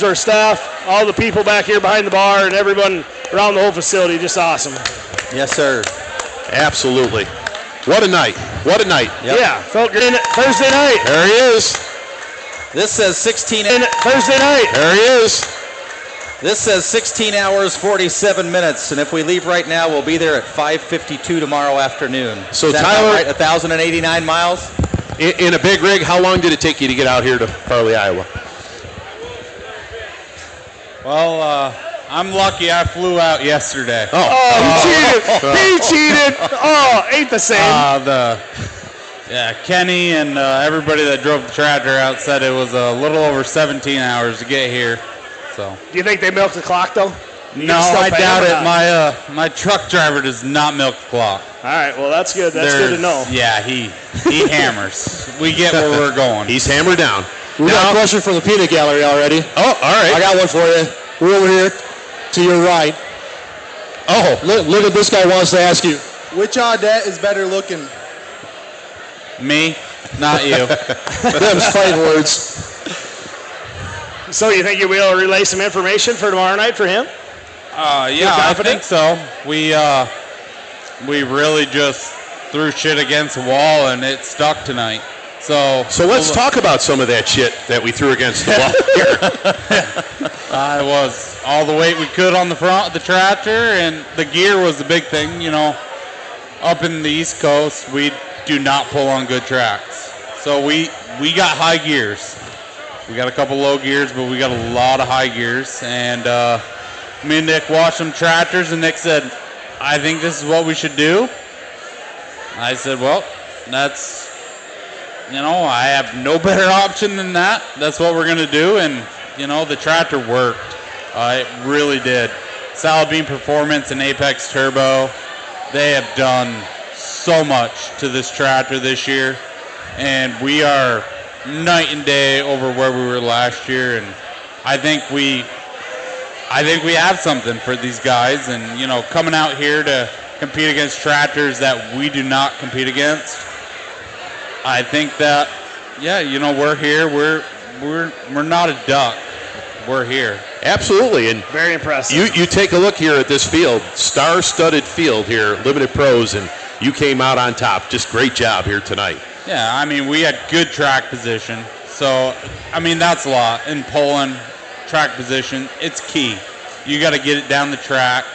Our staff, all the people back here behind the bar, and everyone around the whole facility, just awesome. Yes, sir. Absolutely. What a night. What a night. Yep. Yeah, felt good. Thursday night. There he is. This says 16. Thursday night. There he is. This says 16 hours, 47 minutes, and if we leave right now, we'll be there at 5:52 tomorrow afternoon. So is that Tyler, right? 1,089 miles? In a big rig, how long did it take you to get out here to Farley, Iowa? Well, I'm lucky I flew out yesterday. He cheated. Oh, ain't the same. Kenny and everybody that drove the tractor out said it was a little over 17 hours to get here. So. Do you think they milked the clock, though? No, I doubt it. My truck driver does not milk the clock. All right, well, that's good. That's good to know. Yeah, he hammers. We get where we're going. He's hammered down. We got a question from the peanut gallery already. Oh, all right. I got one for you. We're over here to your right. Oh, look at this guy wants to ask you. Which Audette is better looking? Me, not you. Them's fighting words. So you think you'll be able to relay some information for tomorrow night for him? Yeah, I think so. We really just threw shit against the wall and it stuck tonight. So let's talk about some of that shit that we threw against the wall here. I was all the weight we could on the front of the tractor, and the gear was the big thing. You know, up in the East Coast, we do not pull on good tracks. So we got high gears. We got a couple low gears, but we got a lot of high gears. And me and Nick watched some tractors, and Nick said, I think this is what we should do. I said, well, that's... You know, I have no better option than that. That's what we're going to do. And, you know, the tractor worked. It really did. Solid Beam Performance and Apex Turbo, they have done so much to this tractor this year. And we are night and day over where we were last year. And I think we have something for these guys. And, you know, coming out here to compete against tractors that we do not compete against, I think that, yeah, you know, we're here. We're not a duck. We're here. Absolutely, and very impressive. You take a look here at this field, star-studded field here, Limited Pros, and you came out on top. Just great job here tonight. Yeah, I mean, we had good track position. So, I mean, that's a lot. In pulling, track position, it's key. You got to get it down the track.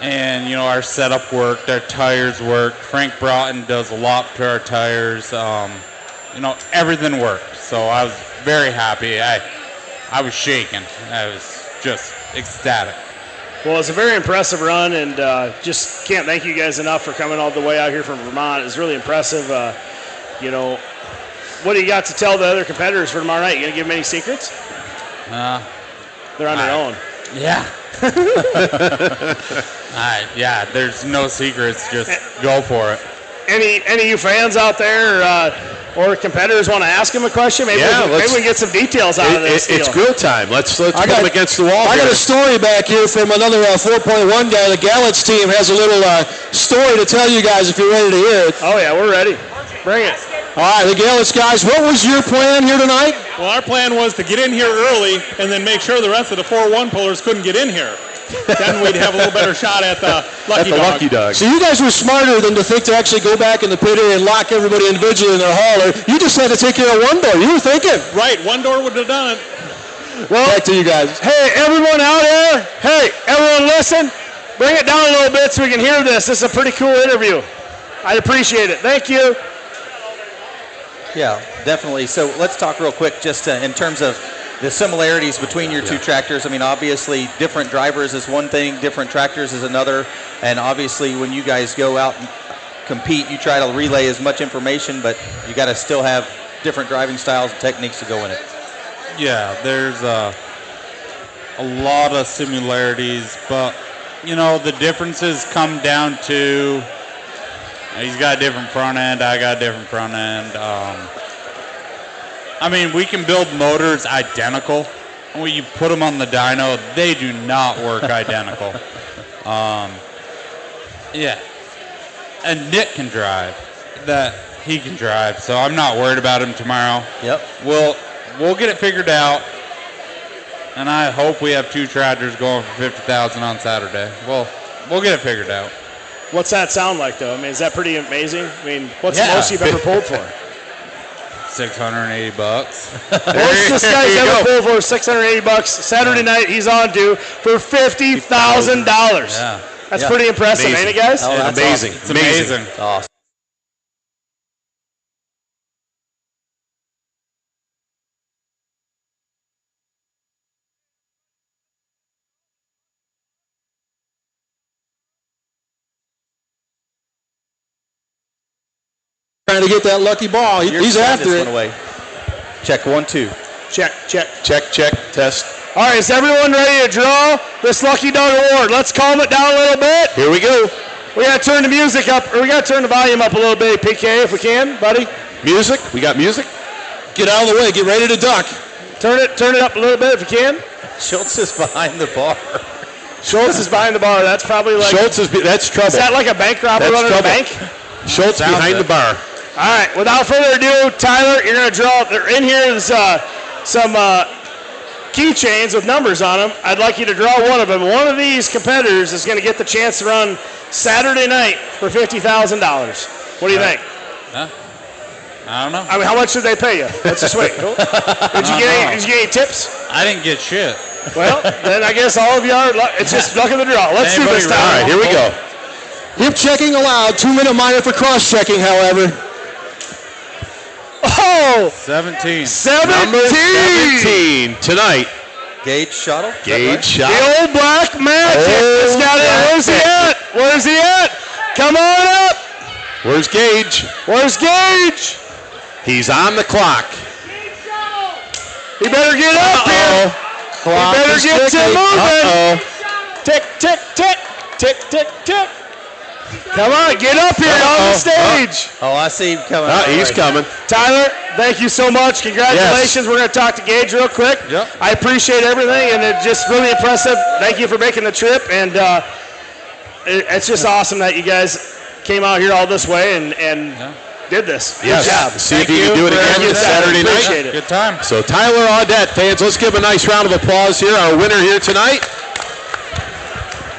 And, you know, our setup worked, our tires worked. Frank Broughton does a lot to our tires. You know, everything worked. So I was very happy. I was shaking. I was just ecstatic. Well, it's a very impressive run, and just can't thank you guys enough for coming all the way out here from Vermont. It's really impressive. You know, what do you got to tell the other competitors for tomorrow night? You going to give them any secrets? They're on their own. Yeah. Yeah, there's no secrets. Just go for it. Any of you fans out there or competitors want to ask him a question? Maybe we can get some details out of this. It's grill time. Let's put them against the wall. I got a story back here from another 4.1 guy. The Gallants team has a little story to tell you guys if you're ready to hear it. Oh, yeah, we're ready. Bring it. All right, the Gallants guys, what was your plan here tonight? Well, our plan was to get in here early and then make sure the rest of the 4-1 pullers couldn't get in here. Then we'd have a little better shot at the Lucky Dog. So you guys were smarter than to think to actually go back in the pit area and lock everybody individually in their hauler. You just had to take care of one door. You were thinking. Right, one door would have done it. Well, back to you guys. Hey, everyone out there. Hey, everyone listen. Bring it down a little bit so we can hear this. This is a pretty cool interview. I'd appreciate it. Thank you. Yeah, definitely. So let's talk real quick just in terms of the similarities between your two tractors. I mean, obviously, different drivers is one thing, different tractors is another. And obviously, when you guys go out and compete, you try to relay as much information, but you got to still have different driving styles and techniques to go in it. Yeah, there's a lot of similarities, but, you know, the differences come down to he's got a different front end, I got a different front end. I mean, we can build motors identical. When you put them on the dyno, they do not work identical. Yeah. And Nick can drive. He can drive, so I'm not worried about him tomorrow. Yep. We'll get it figured out. And I hope we have 2 tractors going for 50,000 on Saturday. Well, we'll get it figured out. What's that sound like, though? I mean, is that pretty amazing? I mean, what's the most you've ever pulled for? $680. Most this guy's ever pulled for $680. Saturday night, he's on due for $50,000. Yeah. That's pretty impressive, ain't it, guys? Oh, that's amazing. Awesome. It's amazing. It's awesome. Trying to get that lucky ball. He's after it. Away. Check 1, 2. Check. Check, test. All right, is everyone ready to draw this Lucky Dog Award? Let's calm it down a little bit. Here we go. We got to turn the music up, or we got to turn the volume up a little bit, PK, if we can, buddy. Music. We got music. Get out of the way. Get ready to duck. Turn it up a little bit if you can. Schultz is behind the bar. Schultz is behind the bar. That's probably like. That's trouble. Is that like a bank robber running a bank? Schultz behind the bar. All right, without further ado, Tyler, you're going to draw. In here is some keychains with numbers on them. I'd like you to draw one of them. One of these competitors is going to get the chance to run Saturday night for $50,000. What do you think? I don't know. I mean, how much did they pay you? Let's just wait. Did you get any tips? I didn't get shit. Well, then I guess all of you are. It's just luck of the draw. Let's do this, Tyler. All right, here we go. Hip checking allowed. 2-minute minor for cross checking, however. Oh! 17. 17 tonight. Gauge shuttle. Gauge shot. The old black magic. It's got it. Where's he at? Where's he at? Come on up. Where's Gage? Where's Gage? He's on the clock. He better get up here. He better get to moving. Tick, tick, tick. Tick, tick, tick. Come on, get up here on the stage. Oh, I see him coming. He's coming. Tyler, thank you so much. Congratulations. We're going to talk to Gage real quick. Yep. I appreciate everything, and it's just really impressive. Thank you for making the trip, and it's just awesome that you guys came out here all this way and did this. Yes. Good job. See if you can do it again Saturday night. Appreciate it. Good time. So Tyler Audette, fans, let's give a nice round of applause here. Our winner here tonight.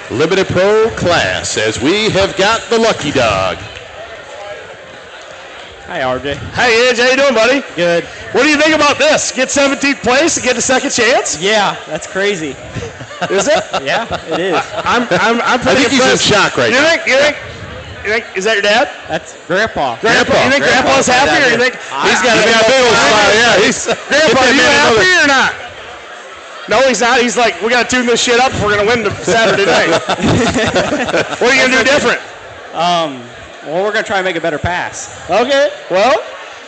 Limited Pro class, as we have got the Lucky Dog. Hi, RJ. Hey, Edge, how you doing, buddy? Good. What do you think about this? Get 17th place and get a second chance? Yeah, that's crazy. Is it? Yeah, it is. I'm I pretty think he's in impressed. shock right now. You think? Is that your dad? That's Grandpa. Grandpa. You think Grandpa's happy, or you think He's got a big old smile. Yeah, he's Grandpa, are you happy or not? No, he's not. He's like, we got to tune this shit up if we're going to win the Saturday night. What are you going to do different? Well, we're going to try and make a better pass. Okay. Well,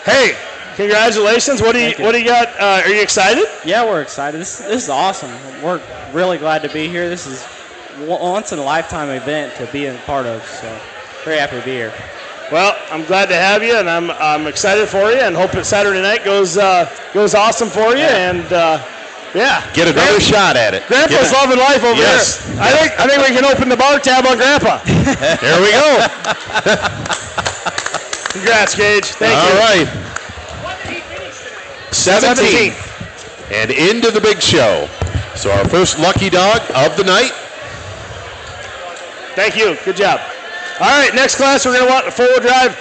hey, congratulations. What do you got? Are you excited? Yeah, we're excited. This is awesome. We're really glad to be here. This is once in a lifetime event to be a part of. So very happy to be here. Well, I'm glad to have you, and I'm excited for you, and hope that Saturday night goes awesome for you. And yeah, get another shot at it. Grandpa's loving life over here. I think we can open the bar tab on Grandpa. There we go. Congrats, Gage. Thank you. All right. 17. And into the big show. So our first Lucky Dog of the night. Thank you. Good job. All right, next class we're going to want a four-wheel drive.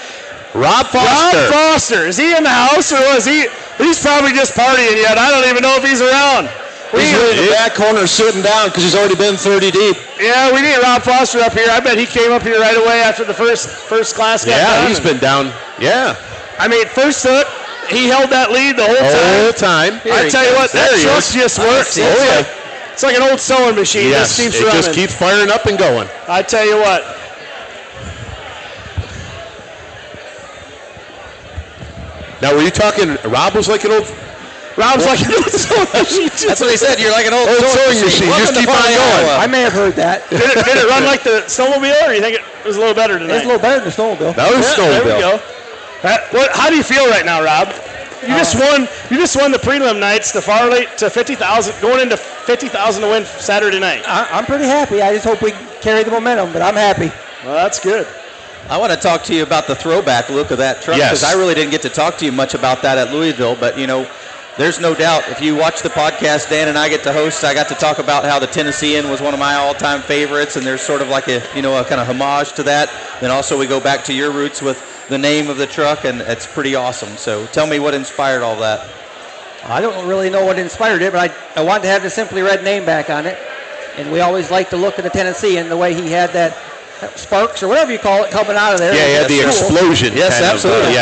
Rob Foster. Rob Foster. Is he in the house, or was he? He's probably just partying yet. I don't even know if he's around. He's really in the back corner sitting down because he's already been 30 deep. Yeah, we need Rob Foster up here. I bet he came up here right away after the first class got done. Yeah, he's been down. Yeah. I mean, first hook, he held that lead the whole time. I tell you what, that truck just works. It's like an old sewing machine. Yes, Just keeps it running. just keeps firing up and going. I tell you what. Now, were you talking, Rob was like an old... Rob's like an old sewing machine. That's what he said. You're like an old sewing machine. Just keep on going. I may have heard that. Did it run like the snowmobile, or you think it was a little better tonight? It's a little better than the snowmobile. That was There we snowmobile. go. How do you feel right now, Rob? You just won the prelim nights to Farley to 50,000, going into 50,000 to win Saturday night. I'm pretty happy. I just hope we carry the momentum, but I'm happy. Well, that's good. I want to talk to you about the throwback look of that truck because I really didn't get to talk to you much about that at Louisville. But, you know, there's no doubt. If you watch the podcast Dan and I get to host, I got to talk about how the Tennessean was one of my all-time favorites, and there's sort of like a kind of homage to that. Then also we go back to your roots with the name of the truck, and it's pretty awesome. So tell me what inspired all that. I don't really know what inspired it, but I wanted to have the Simply Red name back on it. And we always liked the look of the Tennessean, the way he had that sparks or whatever you call it coming out of there. Yeah, he had the explosion. Yes, absolutely.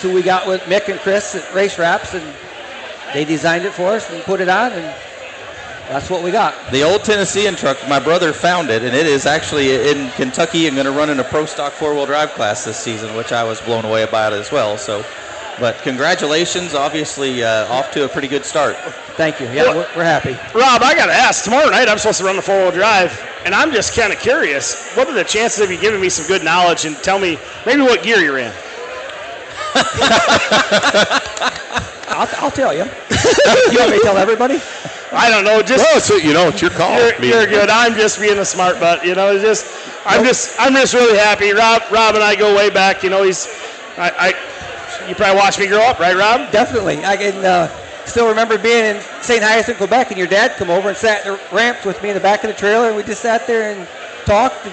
So we got with Mick and Chris at Race Wraps, and they designed it for us and put it on, and that's what we got. The old Tennessean truck, my brother found it, and it is actually in Kentucky and going to run in a Pro Stock four-wheel drive class this season, which I was blown away about as well. So, but congratulations, obviously off to a pretty good start. Thank you. Yeah, we're happy. Rob, I got to ask, tomorrow night I'm supposed to run the four-wheel drive, and I'm just kind of curious, what are the chances of you giving me some good knowledge and tell me maybe what gear you're in? I'll tell you. You want me to tell everybody? I don't know. Just it's your call. You're good. I'm just being a smart butt. I'm just really happy. Rob and I go way back. You probably watched me grow up, right, Rob? Definitely. I can still remember being in St. Hyacinthe, Quebec, and your dad come over and sat in the ramps with me in the back of the trailer, and we just sat there and talked,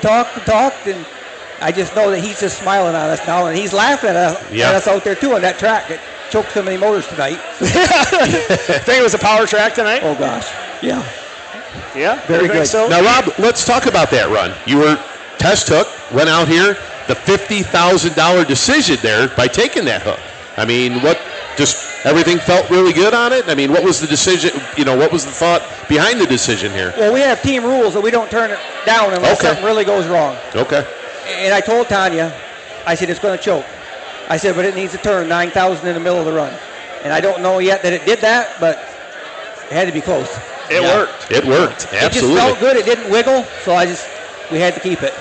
and I just know that he's just smiling at us now, and he's laughing at us out there too on that track. It choked so many motors tonight. Think it was a power track tonight? Oh gosh, yeah. Yeah, very good. So? Now, Rob, let's talk about that run. You were test hook, went out here, the $50,000 decision there by taking that hook. I mean, just everything felt really good on it? I mean, what was the decision, what was the thought behind the decision here? Well, we have team rules that we don't turn it down unless something really goes wrong. Okay. And I told Tanya, I said, it's going to choke. I said, but it needs to turn 9,000 in the middle of the run. And I don't know yet that it did that, but it had to be close. It worked. It worked, absolutely. It just felt good. It didn't wiggle, so we had to keep it.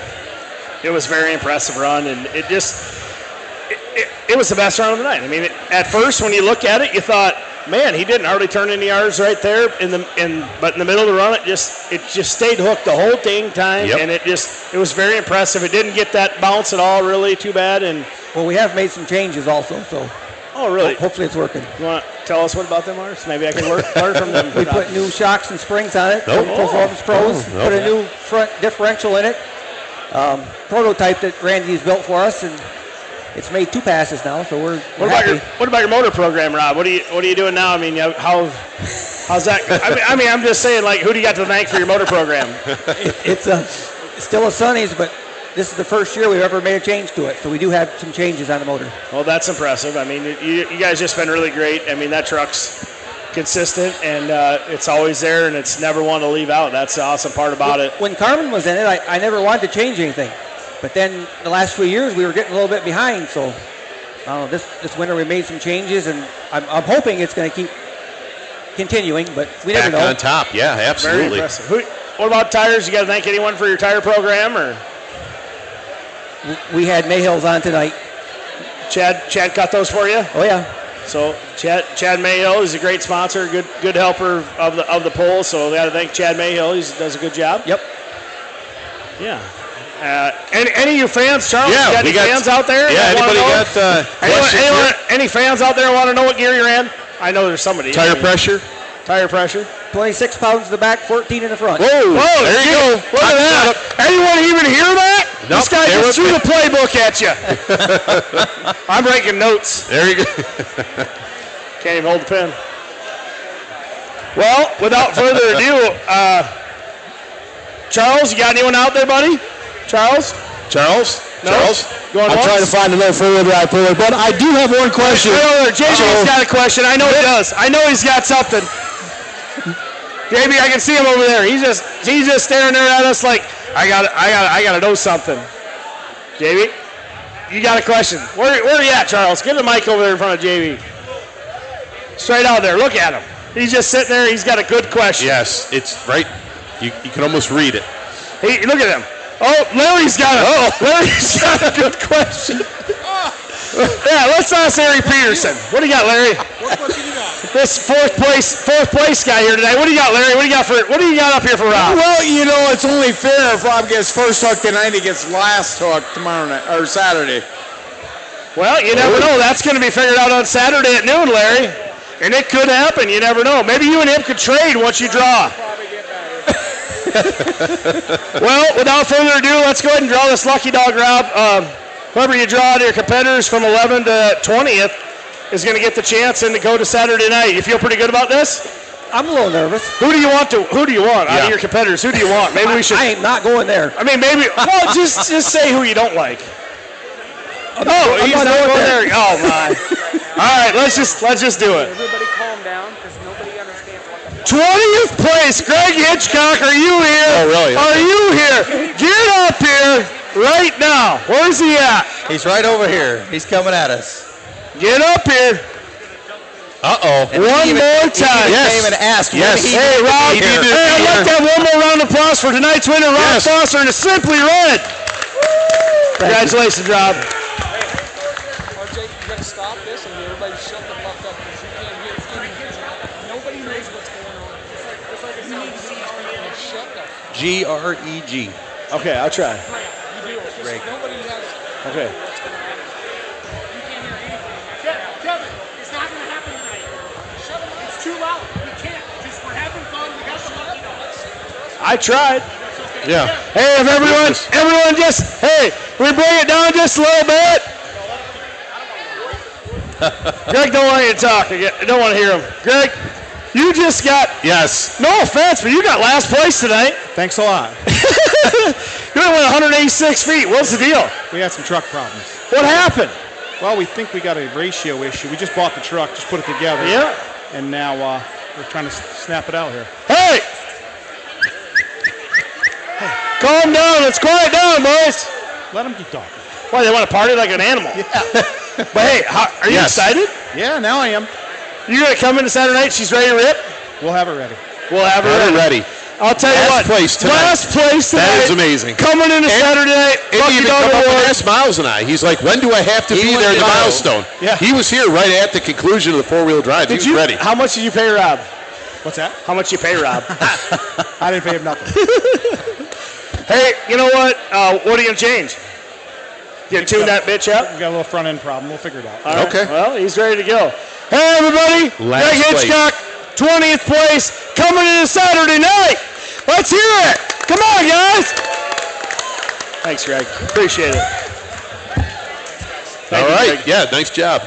It was a very impressive run, and it was the best run of the night. I mean, at first when you look at it, you thought, man, he didn't hardly turn any R's right there. But in the middle of the run, it just stayed hooked the whole dang time, and it was very impressive. It didn't get that bounce at all, really too bad. And well, we have made some changes also, so. Oh, really? Hopefully it's working. You want to tell us what about them are? So maybe I can learn from them. We put new shocks and springs on it. Performance Pros. Put a new front differential in it. Prototype that Randy's built for us, and it's made 2 passes now, so we're happy. What about your motor program, Rob? What are you doing now? I mean, how's that? I mean, I'm just saying, like, who do you got to thank for your motor program? It's still a Sonny's, but this is the first year we've ever made a change to it, so we do have some changes on the motor. Well, that's impressive. I mean, you guys just been really great. I mean, that truck's consistent, and it's always there, and it's never one to leave out. That's the awesome part about it. When Carmen was in it, I never wanted to change anything. But then the last few years, we were getting a little bit behind, so I don't know, this winter we made some changes, and I'm hoping it's going to keep continuing, but we never know. Back on top, yeah, absolutely. Very impressive. What about tires? You got to thank anyone for your tire program, or? We had Mayhill's on tonight. Chad cut those for you? Oh, yeah. So Chad Mayhill is a great sponsor, good helper of the poll. So we got to thank Chad Mayhill. He does a good job. Yep. Yeah. Any of you fans, Charles? Yeah, you got any fans out there? Yeah. Anybody got questions? Any fans out there want to know what gear you're in? I know there's somebody. Tire pressure. 26 pounds in the back, 14 in the front. Whoa! There you go. Look at that. Anyone even hear that? Nope, this guy just threw the playbook at you. I'm breaking notes. There you go. Can't even hold the pen. Well, without further ado, Charles, you got anyone out there, buddy? Charles? No? I'm trying to find another four-wheel drive puller, but I do have one question. JB's got a question. I know he does. I know he's got something. JB, I can see him over there. He's just staring there at us like, I gotta know something. JB, you got a question. Where are you at, Charles? Get the mic over there in front of JB. Straight out there. Look at him. He's just sitting there. He's got a good question. Yes, it's right. You can almost read it. Hey, look at him. Oh, Larry's got a good question. Yeah, let's ask Larry Peterson. What do you got, Larry? What question you got? This fourth place guy here today. What do you got, Larry? What do you got up here for Rob? Well, it's only fair if Rob gets first hook tonight, he gets last hook tomorrow night or Saturday. Well, you never know. That's going to be figured out on Saturday at noon, Larry. And it could happen. You never know. Maybe you and him could trade once you draw. Well, without further ado, let's go ahead and draw this lucky dog, Rob. Whoever you draw to your competitors from 11 to 20th is going to get the chance and to go to Saturday night. You feel pretty good about this? I'm a little nervous. Who do you want out of your competitors? Who do you want? Maybe we should. I ain't not going there. I mean, maybe. Well, just say who you don't like. I'm not going there. Oh my! All right, let's just do it. Everybody calm down, because nobody understands what the 20th place, Greg Hitchcock. Are you here? Oh, really? Are you here? Get up here right now. Where's he at? He's right over here. He's coming at us. Get up here. Uh-oh. One more time. Yes. Came and asked. Yes. Hey, Rob. Hey, I'd like to have one more round of applause for tonight's winner, Rob Foster, and it's Simply Red. Congratulations, Rob. RJ, you gotta stop this and everybody shut the fuck up because you can't hear anything. Nobody knows what's going on. It's like a sound. Shut the Greg. Okay, I'll try. you do it. Just nobody has Okay. what's going to happen. You can't hear anything. Kevin, it's not going to happen tonight. Shut up. It's too loud. We can't. Just we're having fun. We got the lucky dogs. I tried. Yeah. Hey, if everyone just, hey, we bring it down just a little bit. Greg don't want you to talk. I don't want to hear him. Greg, you just got, Yes. no offense, but you got last place tonight. Thanks a lot. You only went 186 feet. What's the deal? We had some truck problems. What happened? Well, we think we got a ratio issue. We just bought the truck, just put it together. Yeah. And now we're trying to snap it out here. Hey! Calm down. Let's quiet down, boys. Let them keep talking. Why, they want to party like an animal? Yeah. But hey, are you excited? Yeah, now I am. You're going to come into Saturday night, she's ready to rip? We'll have it ready. We'll have her We're ready. I'll tell you what. Last place tonight. That is amazing. Coming into Saturday night. And he even come up and asked Miles and I. He's like, when do I have to be there at the Milestone? Yeah. He was here right at the conclusion of the four-wheel drive. He was ready. How much did you pay Rob? What's that? How much you pay Rob? I didn't pay him nothing. Hey, you know what? What are you going to change? You tune that bitch up? We got a little front end problem. We'll figure it out. All right. Okay. Well, he's ready to go. Hey, everybody. Last Greg Hitchcock, 20th place, coming into Saturday night. Let's hear it. Come on, guys. Thanks, Greg. Appreciate it. All right. Yeah, nice job.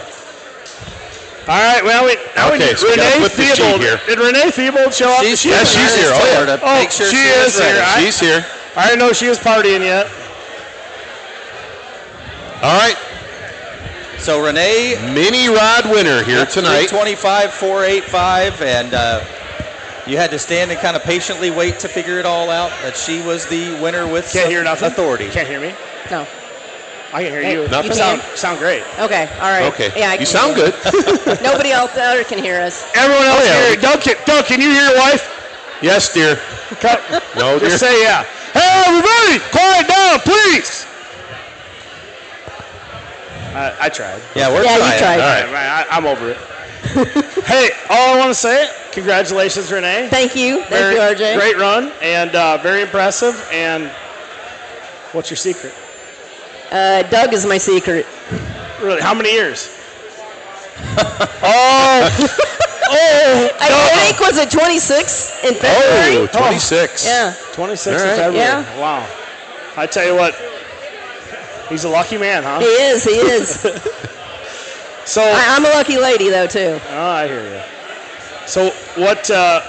All right. Well, now we need so we gotta Renee flip the sheet Theobald. here. Did Renee Theobald show up? She's Yes, she's here. Oh, yeah. To make sure she is here. She's here. I didn't know she was partying yet. All right. So Renee, Mini rod winner here tonight. 325,485, and you had to stand and kind of patiently wait to figure it all out. That she was the winner with Can't hear nothing. authority. Can't hear me. No. I can hear you. Nothing? You Sound great. Okay, all right. Okay. Yeah, I You can sound hear good. Nobody else there can hear us. Everyone else yeah. here. Doug, can you hear your wife? Yes, dear. No, dear. Just say yeah. Hey, everybody, quiet down, please. I tried. Yeah, we're Yeah, you trying. tried. All right. I'm over it. Hey, all I want to say, congratulations, Renee. Thank you. Thank you, RJ. Great run, and very impressive. And what's your secret? Doug is my secret. Really, how many years? I think, was it 26 in February? Oh, 26. Yeah. 26 All in right. February. Yeah. Wow. I tell you what, he's a lucky man, huh? He is, he is. So, I'm a lucky lady, though, too. oh, I hear you. So,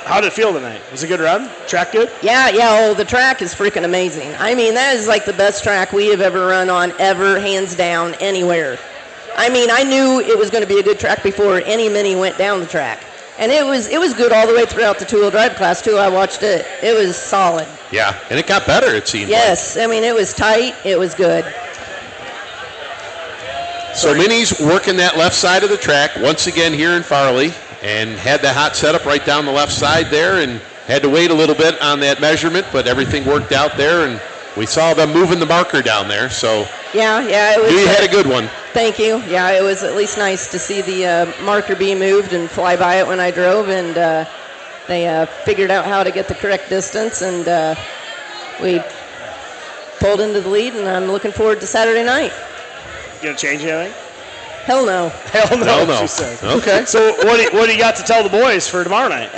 how did it feel tonight? Was it a good run? Track good? Yeah, the track is freaking amazing. I mean, that is like the best track we have ever run on, ever, hands down, anywhere. I mean, I knew it was going to be a good track before any mini went down the track. And it was good all the way throughout the two-wheel drive class, too. I watched it. It was solid. Yeah, and it got better, it seemed Yes, I mean, it was tight. It was good. So Minnie's working that left side of the track once again here in Farley, and had the hot setup right down the left side there, and had to wait a little bit on that measurement, but everything worked out there, and we saw them moving the marker down there. So Yeah, it was. you had a good one. Thank you. Yeah, it was at least nice to see the marker be moved and fly by it when I drove, and they figured out how to get the correct distance, and we pulled into the lead, and I'm looking forward to Saturday night. You gonna change anything? Hell no. Hell no, Hell no. she says. Okay. So what do you got to tell the boys for tomorrow night?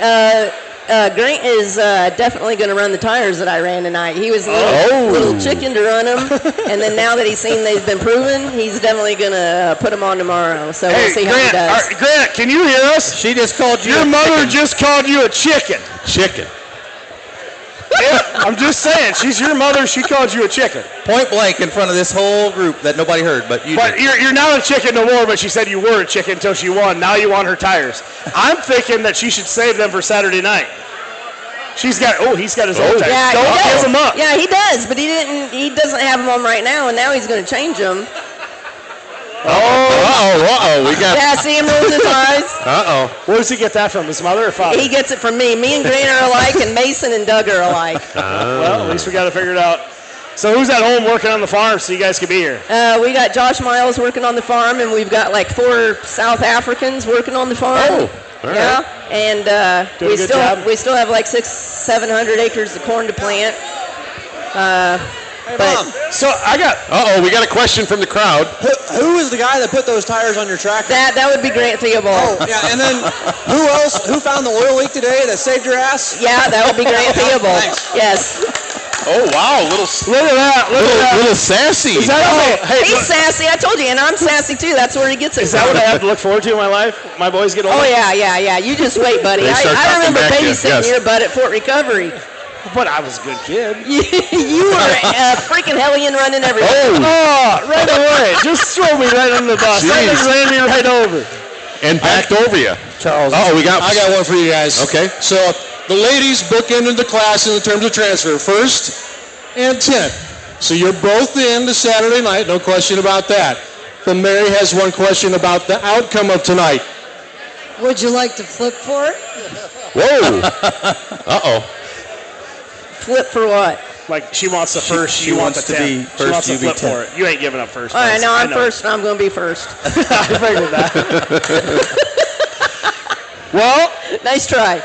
Grant is definitely going to run the tires that I ran tonight. He was a little chicken to run them, and then now that he's seen they've been proven, he's definitely going to put them on tomorrow. So we'll see how he does. Grant, can you hear us? She just called you. Your mother just called you a chicken. Chicken. Yeah, I'm just saying. She's your mother. She called you a chicken. Point blank in front of this whole group that nobody heard, but you But did. you're not a chicken no more, but she said you were a chicken until she won. Now you want her tires. I'm thinking that she should save them for Saturday night. He's got his own tires. Yeah, Don't he does. give them up. Yeah, he does, but he doesn't have them on right now, and now he's going to change them. We got. Yeah, see him rolling his eyes. Where does he get that from? His mother or father? He gets it from me. Me and Grant are alike, and Mason and Doug are alike. Well, at least we got to figure it out. So who's at home working on the farm so you guys can be here? We got Josh Miles working on the farm, and we've got like 4 South Africans working on the farm. Oh, all yeah, right. and Doing a good job. we still have like 600-700 acres of corn to plant. So I got. We got a question from the crowd. Who is the guy that put those tires on your tractor? That would be Grant Theobald. Oh, yeah, and then who else? Who found the oil leak today that saved your ass? Yeah, that would be Grant Theobald. Thanks. Yes. Oh wow, Look at that. little sassy. Is that He's sassy. I told you, and I'm sassy too. That's where he gets it Is that what I have to look forward to in my life? My boys get older? Oh, yeah. You just wait, buddy. They start I remember talking back to you, babysitting yes. your butt at Fort Recovery. But I was a good kid. You were a freaking hellion running everywhere. Oh, right away. Just throw me right under the bus. That just ran me right over. And backed over you. Charles. I got one for you guys. Okay. So the ladies bookended the class in terms of transfer, 1st and 10th. So you're both in the Saturday night, no question about that. But Mary has one question about the outcome of tonight. Would you like to flip for it? Whoa. Flip for what? Like she wants the first, she you want the wants to 10th. be She first, wants to you be flip 10th. for it. You ain't giving up first. All right, place. now I I'm know. first, and I'm going to be first. I figured that. Well, nice try.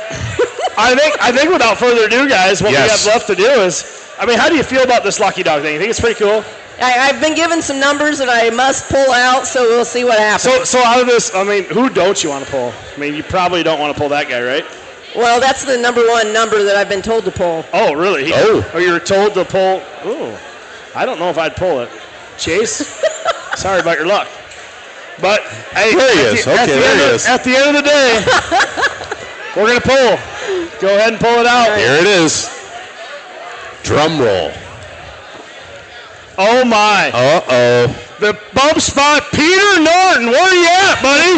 I think without further ado, guys, what we Yes. have left to do is, how do you feel about this lucky dog thing? You think it's pretty cool? I've been given some numbers that I must pull out, so we'll see what happens. So out of this, who don't you want to pull? You probably don't want to pull that guy, right? Well, that's the number 1 number that I've been told to pull. Oh, really? You were told to pull. Oh, I don't know if I'd pull it. Chase, sorry about your luck. But hey, There he is. Okay, there he is. At the end of the day, we're gonna pull. Go ahead and pull it out. Here it is. Drum roll. Oh my! The bump spot, Peter Norton. Where are you at, buddy?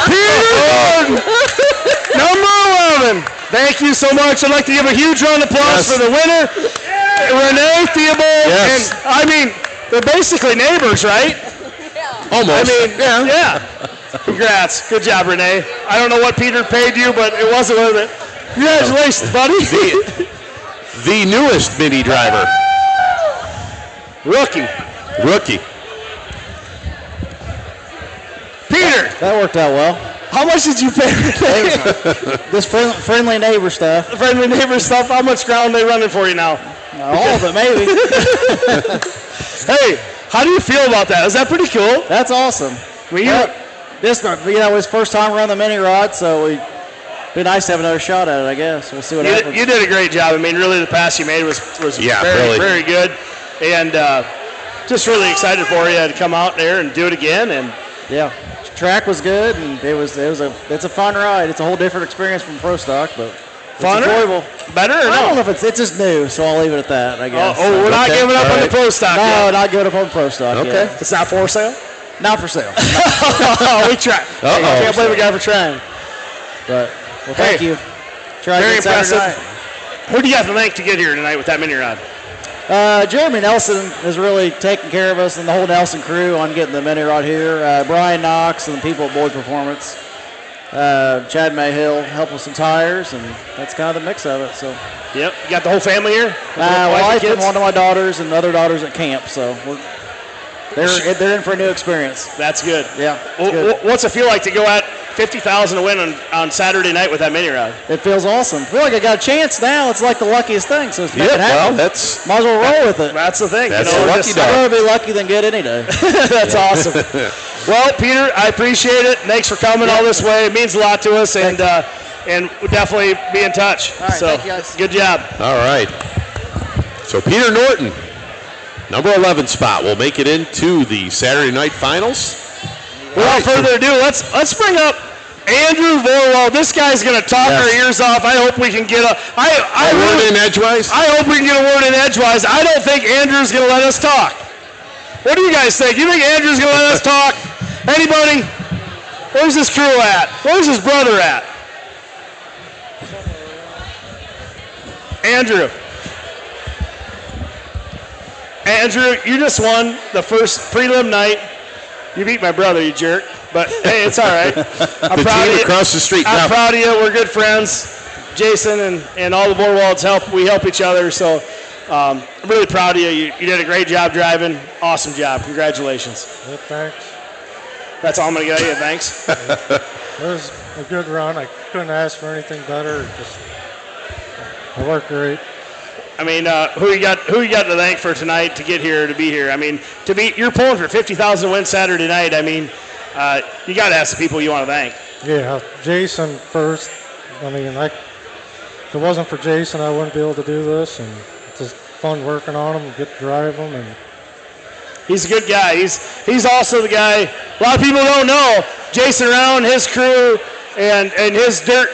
Peter Norton, number 11. Thank you so much. I'd like to give a huge round of applause for the winner, Renee Theobald. Yes. And they're basically neighbors, right? Almost. Yeah. Congrats. Good job, Renee. I don't know what Peter paid you, but it wasn't worth it. Congratulations, buddy. The newest mini driver. Rookie. Peter. That worked out well. How much did you pay Renee? This friendly neighbor stuff. Friendly neighbor stuff. How much ground are they running for you now? All of it, maybe. Hey, how do you feel about that? Is that pretty cool? That's awesome. This was first time running the mini rod, so it'd be nice to have another shot at it, I guess. We'll see what happens. You did a great job. Really, the pass you made was very good. And just really excited for you to come out there and do it again. And yeah, track was good, and it's a fun ride. It's a whole different experience from Pro Stock, but funner? It's enjoyable. Better or no? I don't know if it's just new, so I'll leave it at that, I guess. We're not giving up on the Pro Stock No, yet. not giving up on Pro Stock Okay. yet. It's not for sale? Not for sale. We tried. I can't blame a guy for trying. But, thank you. Try Very again Saturday impressive. Who do you have to thank to get here tonight with that mini rod? Jeremy Nelson has really taken care of us and the whole Nelson crew on getting the mini rod here. Brian Knox and the people at Boyd Performance. Chad Mayhill helped with some tires, and that's kind of the mix of it. So. Yep. You got the whole family here? Wife and one of my daughters and other daughters at camp. So they're in for a new experience. That's good. Yeah. What's it feel like to go out $50,000 to win on Saturday night with that mini rod. It feels awesome. I feel like I got a chance now. It's like the luckiest thing. So it's making it happen. Well, that's might as well roll with it. That's the thing. That's a lucky dog. I'd rather be lucky than good any day. That's awesome. Well, Peter, I appreciate it. Thanks for coming all this way. It means a lot to us, and we'll definitely be in touch. All right, so thank you guys. good job. All right. So Peter Norton, number 11 spot, will make it into the Saturday night finals. Without further ado, let's bring up Andrew Vorwald. This guy's going to talk our ears off. I hope we can get a word in edgewise. I hope we can get a word in edgewise. I don't think Andrew's going to let us talk. What do you guys think? You think Andrew's going to let us talk? Anybody? Where's his crew at? Where's his brother at? Andrew, you just won the first prelim night. You beat my brother, you jerk. But hey, it's all right. I'm proud of you. Across the street. I'm proud of you. We're good friends. Jason and all the Vorwalds we help each other. So I'm really proud of you. You did a great job driving. Awesome job. Congratulations. Yeah, thanks. That's all I'm going to get you. Thanks. It was a good run. I couldn't ask for anything better. I worked great. I mean, who you got to thank for tonight to get here, to be here? I mean, you're pulling for $50,000 win Saturday night. I mean, you got to ask the people you want to thank. Yeah, Jason first. I mean, if it wasn't for Jason, I wouldn't be able to do this, and it's just fun working on him, get to drive him, and he's a good guy. He's also the guy. A lot of people don't know Jason Round, his crew, and his dirt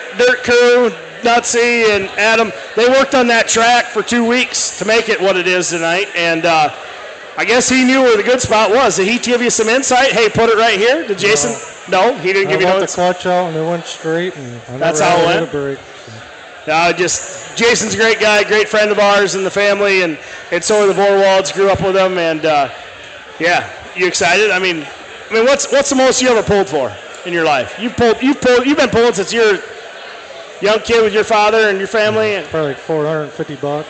crew. Nutsy and Adam, they worked on that track for 2 weeks to make it what it is tonight, and I guess he knew where the good spot was. Did he give you some insight? Hey, put it right here. Did Jason? No, he didn't give you no insight. I got the clutch out and it went straight, and that's how it went. A break, so. Jason's a great guy, great friend of ours in the family, and so are the Vorwalds. Grew up with them, and yeah, you excited? I mean, what's the most you ever pulled for in your life? You've been pulling since you're young kid with your father and your family? Probably like $450.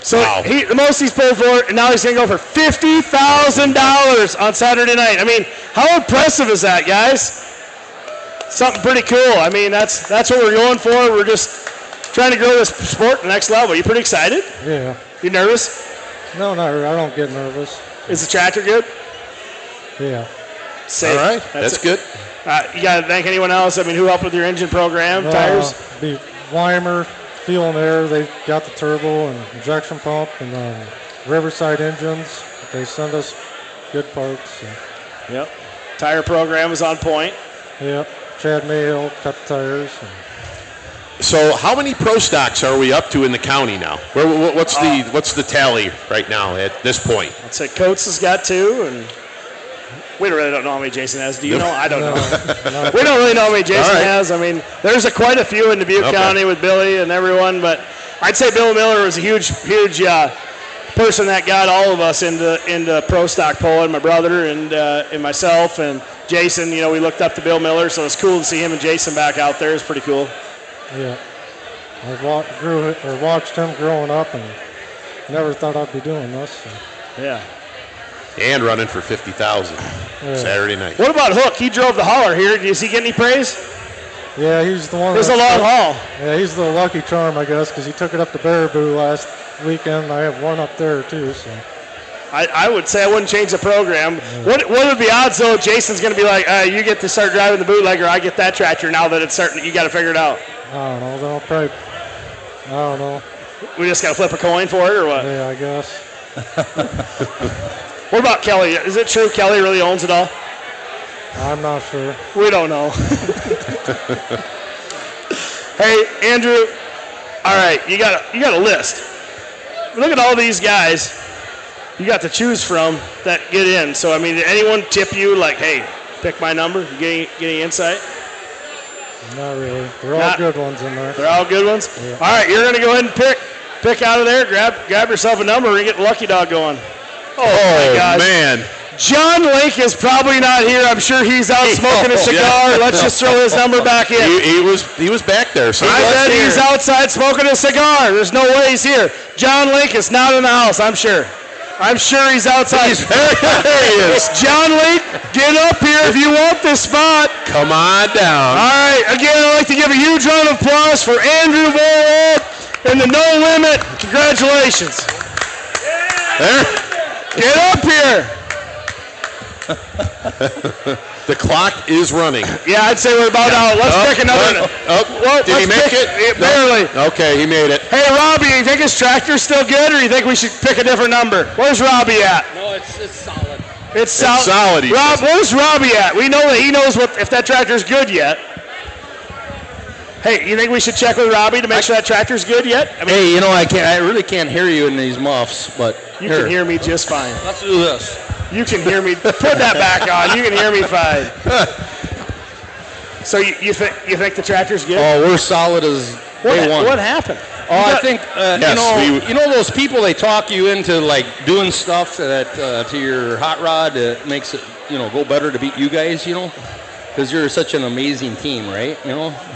So wow. The most he's pulled for, and now he's going to go for $50,000 on Saturday night. I mean, how impressive is that, guys? Something pretty cool. I mean, that's what we're going for. We're just trying to grow this sport to the next level. You pretty excited? Yeah. You nervous? No, not really. I don't get nervous. Is the tractor good? Yeah. Safe. All right. That's good. You got to thank anyone else? I mean, who helped with your engine program, tires? Be Weimer, Fuel and Air. They got the turbo and injection pump, and Riverside Engines. They send us good parts. So. Yep. Tire program is on point. Yep. Chad Mayhill cut the tires. So, how many pro stocks are we up to in the county now? What's the tally right now at this point? I'd say Coates has got 2, and we really don't know how many Jason has. Do you know? I don't know. We don't really know how many Jason has. I mean, there's quite a few in Dubuque County with Billy and everyone, but I'd say Bill Miller was a huge person that got all of us into pro stock pulling. My brother and myself and Jason. You know, we looked up to Bill Miller, so it's cool to see him and Jason back out there. It's pretty cool. Yeah, I watched him growing up, and never thought I'd be doing this. So. Yeah. And running for $50,000 Saturday night. What about Hook? He drove the hauler here. Does he get any praise? Yeah, he's the one. It was a long haul. Yeah, he's the lucky charm, I guess, because he took it up to Baraboo last weekend. I have one up there too. So. I would say I wouldn't change the program. Yeah. What would be odds though? Jason's going to be like, you get to start driving the bootlegger. I get that tractor now that it's starting. You got to figure it out. I don't know. Then I'll probably. I don't know. We just got to flip a coin for it, or what? Yeah, I guess. What about Kelly? Is it true Kelly really owns it all? I'm not sure. We don't know. Hey, Andrew. All right, you got a list. Look at all these guys you got to choose from that get in. So, I mean, did anyone tip you like, hey, pick my number? You get any insight? Not really. They're all good ones in there. They're all good ones? Yeah. All right, you're going to go ahead and pick out of there. Grab yourself a number and get the lucky dog going. Oh my gosh. Man. John Lake is probably not here. I'm sure he's out smoking a cigar. Yeah. Let's just throw his number back in. He was back there. So I bet he's outside smoking a cigar. There's no way he's here. John Lake is not in the house, I'm sure. I'm sure he's outside. There he is. John Lee, get up here if you want this spot. Come on down. All right, again, I'd like to give a huge round of applause for Andrew Vold and the No Limit. Congratulations. There. Get up here. The clock is running. Yeah, I'd say we're about out. Let's pick another. Did he make it? Barely. Okay, he made it. Hey, Robbie, you think his tractor's still good, or you think we should pick a different number? Where's Robbie at? No, it's solid. It's solid. He Rob, says. where's Robbie at? We know that he knows if that tractor's good yet. Hey, you think we should check with Robbie to make sure that tractor's good yet? I mean, Hey, you know, I really can't hear you in these muffs, but you can hear me just fine. Let's do this. You can hear me. Put that back on. You can hear me fine. So you think the tractor's good? Oh, we're solid as day one. What happened? Oh, I think you know those people, they talk you into like doing stuff that to your hot rod that makes it go better to beat you guys, because you're such an amazing team, right?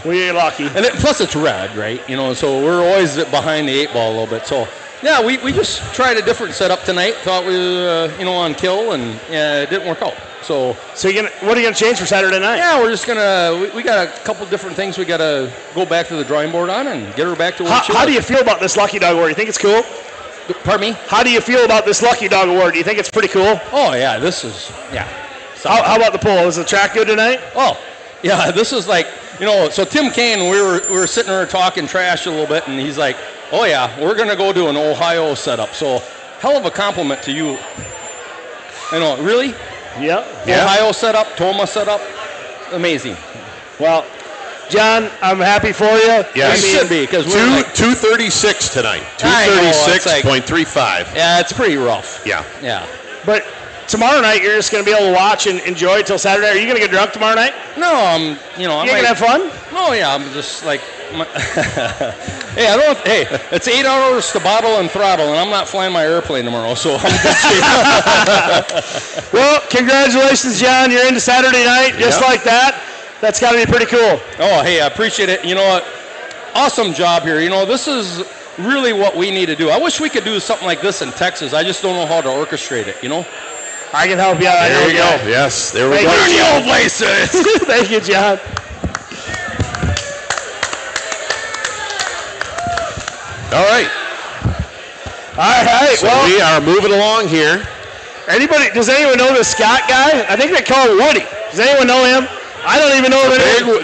We ain't lucky. And plus it's red, right? So we're always behind the 8 ball a little bit. So yeah, we just tried a different setup tonight. Thought we were on kill, and it didn't work out. So what are you gonna change for Saturday night? Yeah, we're just gonna we got a couple different things we gotta go back to the drawing board on and get her back to where she was. How do you feel about this Lucky Dog award? You think it's cool? Pardon me? How do you feel about this Lucky Dog award? Do you think it's pretty cool? Oh yeah, this is How about the poll? Is the track good tonight? Oh yeah, this is like So Tim Kane, we were sitting there talking trash a little bit, and he's like, "Oh yeah, we're gonna go do an Ohio setup." So hell of a compliment to you. Really. Yeah. Ohio setup, Toma setup, amazing. Well, John, I'm happy for you. Yes. We should be, because we're 236 tonight. 236.35. Yeah, it's pretty rough. Yeah. Yeah. But tomorrow night, you're just going to be able to watch and enjoy it till Saturday. Are you going to get drunk tomorrow night? No, I'm going to have fun? No, yeah, I'm just like, hey, it's 8 hours to bottle and throttle, and I'm not flying my airplane tomorrow, so I'm good shape. Well, congratulations, John. You're into Saturday night just like that. That's got to be pretty cool. Oh, hey, I appreciate it. You know what? Awesome job here. This is really what we need to do. I wish we could do something like this in Texas. I just don't know how to orchestrate it, I can help you out. There we go. Yes, there we go. Learn the old places. Thank you, John. All right. So well, we are moving along here. Does anyone know the Scott guy? I think they call him Woody. Does anyone know him? I don't even know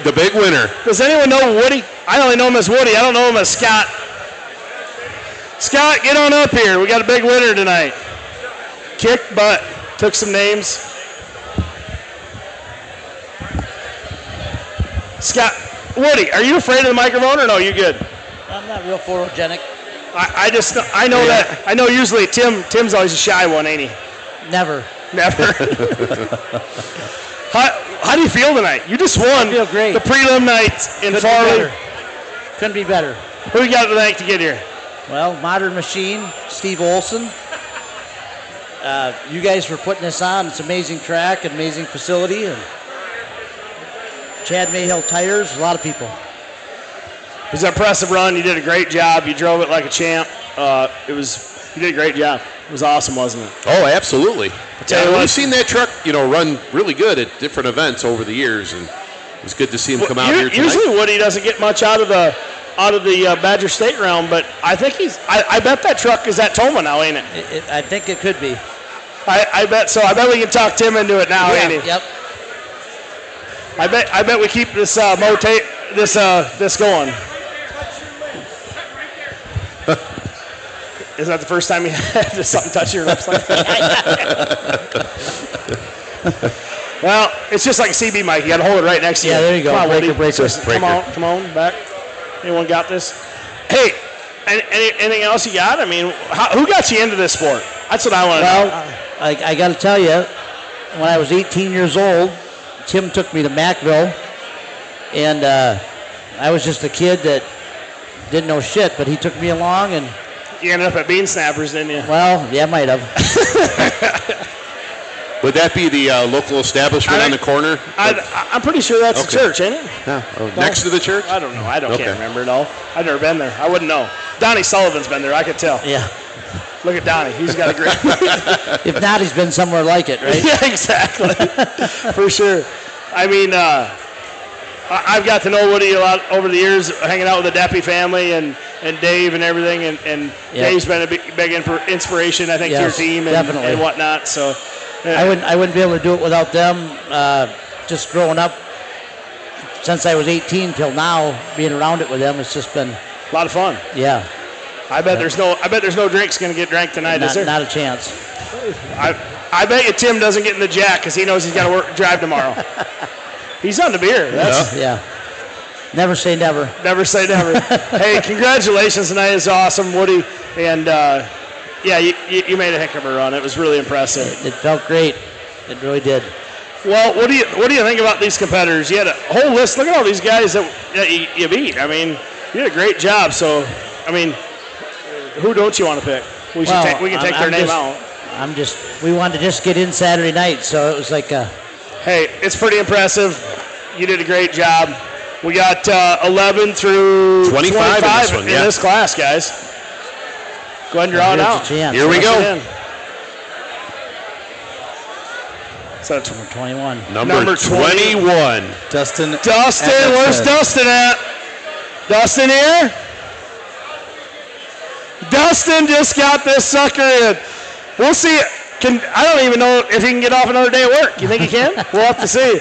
the big winner. Does anyone know Woody? I only know him as Woody. I don't know him as Scott. Scott, get on up here. We got a big winner tonight. Kicked butt. Took some names. Scott, Woody, are you afraid of the microphone or no? You good? I'm not real photogenic. I know that. I know usually Tim's always a shy one, ain't he? Never. How do you feel tonight? You just won. I feel great. The prelim night in Farley. Couldn't be better. Who you got tonight to get here? Well, Modern Machine, Steve Olson. You guys for putting this on. It's an amazing track, an amazing facility. And Chad Mayhill Tires, a lot of people. It was an impressive run. You did a great job. You drove it like a champ. You did a great job. It was awesome, wasn't it? Oh, absolutely. We've seen that truck, run really good at different events over the years, and it was good to see him come out here tonight. Usually Woody doesn't get much out of the Badger State realm, but I think I bet that truck is at Toma now, ain't it? I think it could be. I bet so. I bet we can talk Tim into it now, ain't he? Yep. I bet we keep this this going. Is that the first time you had something touch your lips like that? Well, it's just like a CB mic. You got to hold it right next to you. Yeah, there you go. Come on, Woody. Breaker. Come on, back. Anyone got this? Hey, anything else you got? I mean, who got you into this sport? That's what I want to know. Well, I got to tell you, when I was 18 years old, Tim took me to Mackville, and I was just a kid that didn't know shit, but he took me along, and you ended up at Bean Snappers, didn't you? Well, yeah, might have. Would that be the local establishment on the corner? I'm pretty sure that's the church, ain't it? Yeah. Next to the church? I don't know. Can't remember it all. I've never been there. I wouldn't know. Donnie Sullivan's been there. I could tell. Yeah. Look at Donnie. He's got a great. If not, he's been somewhere like it, right? Yeah, exactly. For sure. I mean, I've got to know Woody a lot over the years, hanging out with the Deppie family and Dave and everything, and Dave's been a big inspiration, I think, to your team and whatnot. So I wouldn't be able to do it without them. Just growing up, since I was 18 till now, being around it with them, it's just been a lot of fun. Yeah. I bet there's no drinks going to get drank tonight, is there? Not a chance. I bet you Tim doesn't get in the jack because he knows he's got to drive tomorrow. He's on the beer. Yeah. Never say never. Never say never. Hey, congratulations tonight. It's awesome, Woody. And, you made a heck of a run. It was really impressive. It felt great. It really did. Well, what do you think about these competitors? You had a whole list. Look at all these guys that you beat. I mean, you did a great job. So, I mean, who don't you want to pick? We can take their name out. We wanted to just get in Saturday night, so it was like Hey, it's pretty impressive. You did a great job. We got 11 through 25 in this class, guys. Go ahead and draw it out. Here we go. So number 21. Number 21. Dustin, where's Dustin at? Dustin here? Dustin just got this sucker in. We'll see. I don't even know if he can get off another day at work. You think he can? We'll have to see.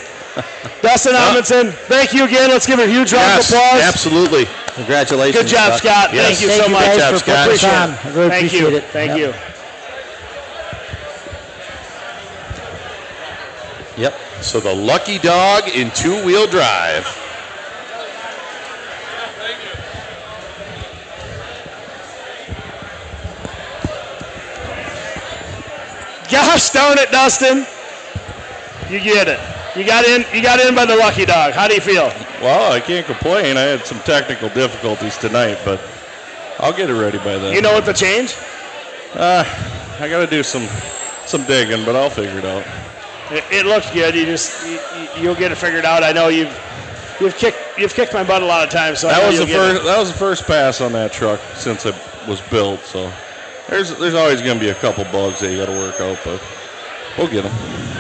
Dustin Amundsen, thank you again. Let's give a huge round of applause. Absolutely. Congratulations. Good job, Scott. Yes. Thank you so much. Good job, Scott. I really appreciate it. Thank you. Yep. So the lucky dog in two-wheel drive. Gosh darn it, Dustin. You get it. You got in by the lucky dog. How do you feel? Well, I can't complain. I had some technical difficulties tonight, but I'll get it ready by then. You know what to change? I got to do some digging, but I'll figure it out. It looked good. You'll get it figured out. I know you've kicked my butt a lot of times. So that was the first pass on that truck since it was built. So there's always going to be a couple bugs that you got to work out, but we'll get them.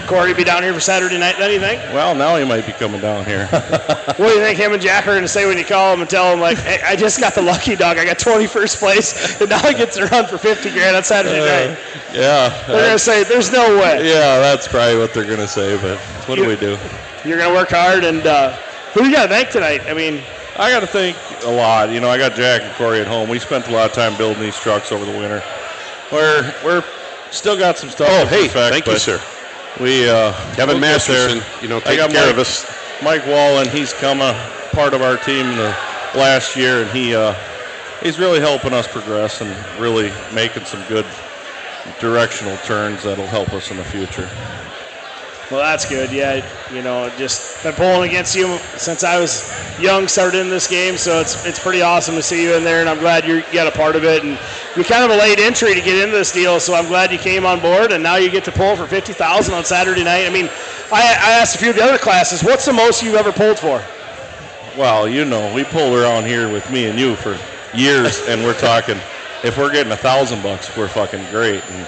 Corey be down here for Saturday night then, you think? Well, now he might be coming down here. What do you think him and Jack are going to say when you call him and tell him, like, hey, I just got the lucky dog. I got 21st place, and now I get to run for $50,000 on Saturday night. Yeah. They're going to say, there's no way. Yeah, that's probably what they're going to say, but what do we do? You're going to work hard, and who do you got to thank tonight? I mean, I got to thank a lot. You know, I got Jack and Corey at home. We spent a lot of time building these trucks over the winter. We're still got some stuff to perfect, thank you, sir. We Kevin Masterson, taking care of us. Mike Wallen, he's come a part of our team the last year, and he's really helping us progress and really making some good directional turns that'll help us in the future. Well, that's good. Yeah, just been pulling against you since I was young, started in this game, so it's pretty awesome to see you in there, and I'm glad you got a part of it. And you're kind of a late entry to get into this deal, so I'm glad you came on board, and now you get to pull for $50,000 on Saturday night. I mean, I asked a few of the other classes, what's the most you've ever pulled for? Well, we pulled around here with me and you for years, and we're talking, if we're getting $1,000, we're fucking great, and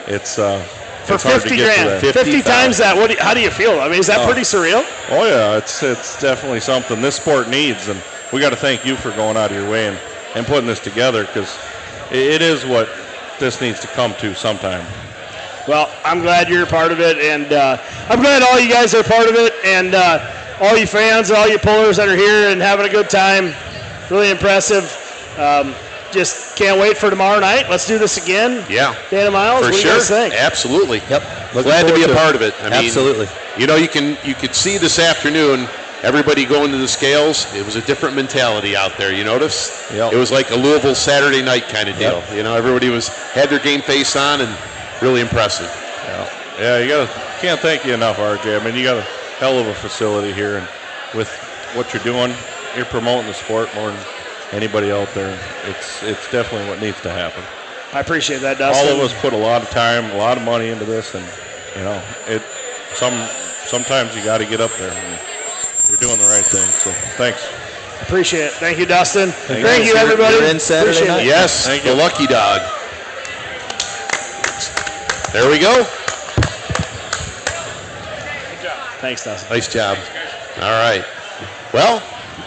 it's for $50,000, 50 times that. How do you feel? I mean, is that pretty surreal? Oh yeah, it's definitely something this sport needs, and we got to thank you for going out of your way and putting this together, because it is what this needs to come to sometime. Well, I'm glad you're a part of it, and I'm glad all you guys are a part of it, and all you fans, all you pullers that are here and having a good time. Really impressive. Just can't wait for tomorrow night. Let's do this again. Yeah. Dana Miles, for what do you guys think? Absolutely. Yep. Glad to be a part of it. I mean, absolutely. You could see this afternoon everybody going to the scales. It was a different mentality out there. You notice? Yep. It was like a Louisville Saturday night kind of deal. Yep. Everybody had their game face on, and really impressive. Yeah, can't thank you enough, RJ. I mean, you got a hell of a facility here, and with what you're doing, you're promoting the sport more than anybody out there. It's definitely what needs to happen. I appreciate that, Dustin. All of us put a lot of time, a lot of money into this, and sometimes you got to get up there, and you're doing the right thing. So thanks. Appreciate it. Thank you, Dustin. Thank you, everybody. You're in Saturday night. Yes, thank the you. lucky dog. There we go. Thanks, Dustin. Nice job. All right. Well,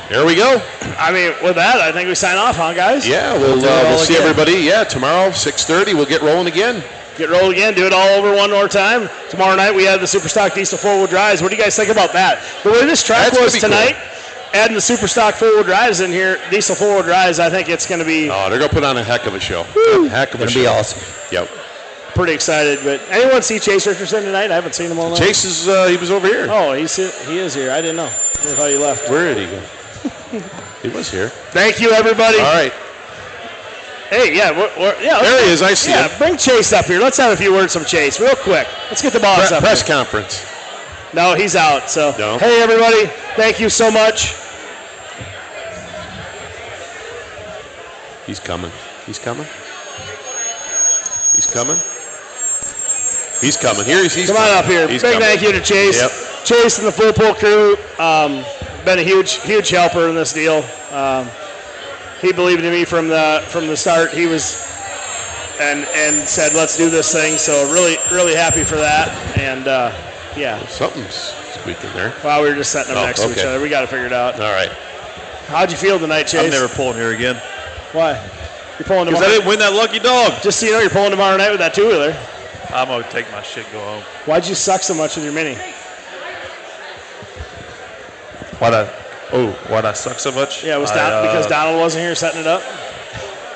there we go. I mean, with that, I think we sign off, huh, guys? Yeah, we'll see everybody. Yeah, tomorrow, 6:30, we'll get rolling again. Get rolling again, do it all over one more time. Tomorrow night we have the Superstock diesel four-wheel drives. What do you guys think about that? The way this track was tonight, adding the Superstock four-wheel drives in here, diesel four-wheel drives, I think it's going to be... Oh, they're going to put on a heck of a show. Heck of a show. Going to be awesome. Yep. Pretty excited, but anyone see Chase Richardson tonight? I haven't seen him all night. Chase is, he was over here. Oh, he is here. I didn't know. I thought he left. Where did he go? He was here. Thank you, everybody. All right. Hey, yeah, there he is. I see him. Bring Chase up here. Let's have a few words from Chase, real quick. Let's get the boss up. Press conference. No, he's out. So, no. Hey, everybody, thank you so much. He's coming. He's coming. He's coming. He's coming. Here he's Come on up here. Big thank you to Chase. Yep. Chase and the full pull crew. Been a huge helper in this deal. He believed in me from the start. He was and said, let's do this thing. So really happy for that. And yeah. Something's squeaking there. Well, we were just setting them next to each other. We got to figure it out. All right. How'd you feel tonight, Chase? I'm never pulling here again. Why? You're pulling tomorrow. Because I didn't win that lucky dog. Just so you know, you're pulling tomorrow night with that two-wheeler. I'm going to take my shit and go home. Why'd you suck so much with your Mini? Why'd I suck so much? Yeah, because Donald wasn't here setting it up?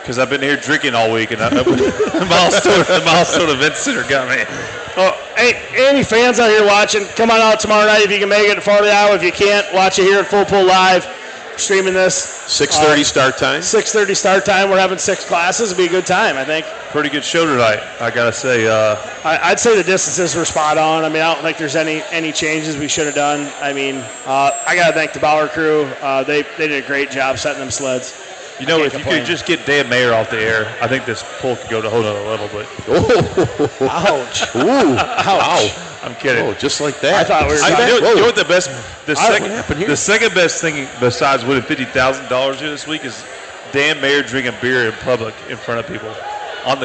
Because I've been here drinking all week, and the Milestone Event Center got me. Oh, hey, any fans out here watching, come on out tomorrow night if you can make it to Farley, Iowa. If you can't, watch it here at Full Pull Live. Streaming this. 6:30 start time. 6:30 start time. We're having 6 classes. It'll be a good time, I think. Pretty good show tonight, I gotta say. I'd say the distances were spot on. I mean, I don't think there's any changes we should have done. I mean, I gotta thank the Bauer crew. They did a great job setting them sleds. You know, if you could just get Dan Mayer off the air, I think this pull could go to a whole other level. But ouch! Ooh! Ouch! I'm kidding. Oh, just like that. I thought we were. You know what the best, the the second best thing besides winning $50,000 here this week is Dan Mayer drinking beer in public in front of people.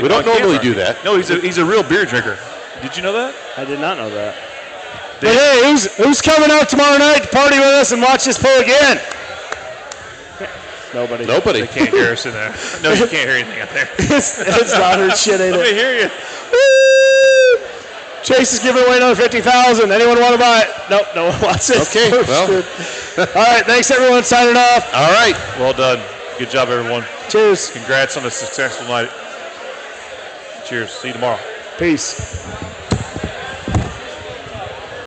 We don't normally do that. No, he's a real beer drinker. Did you know that? I did not know that. But hey, who's coming out tomorrow night to party with us and watch this pull again? Nobody. They can't hear us in there. No, you can't hear anything out there. it's louder shit, ain't it? Let me hear you. Chase is giving away another $50,000. Anyone want to buy it? Nope, no one wants it. Okay, well. All right, thanks everyone. Signing off. All right. Well done. Good job, everyone. Cheers. Congrats on a successful night. Cheers. See you tomorrow. Peace.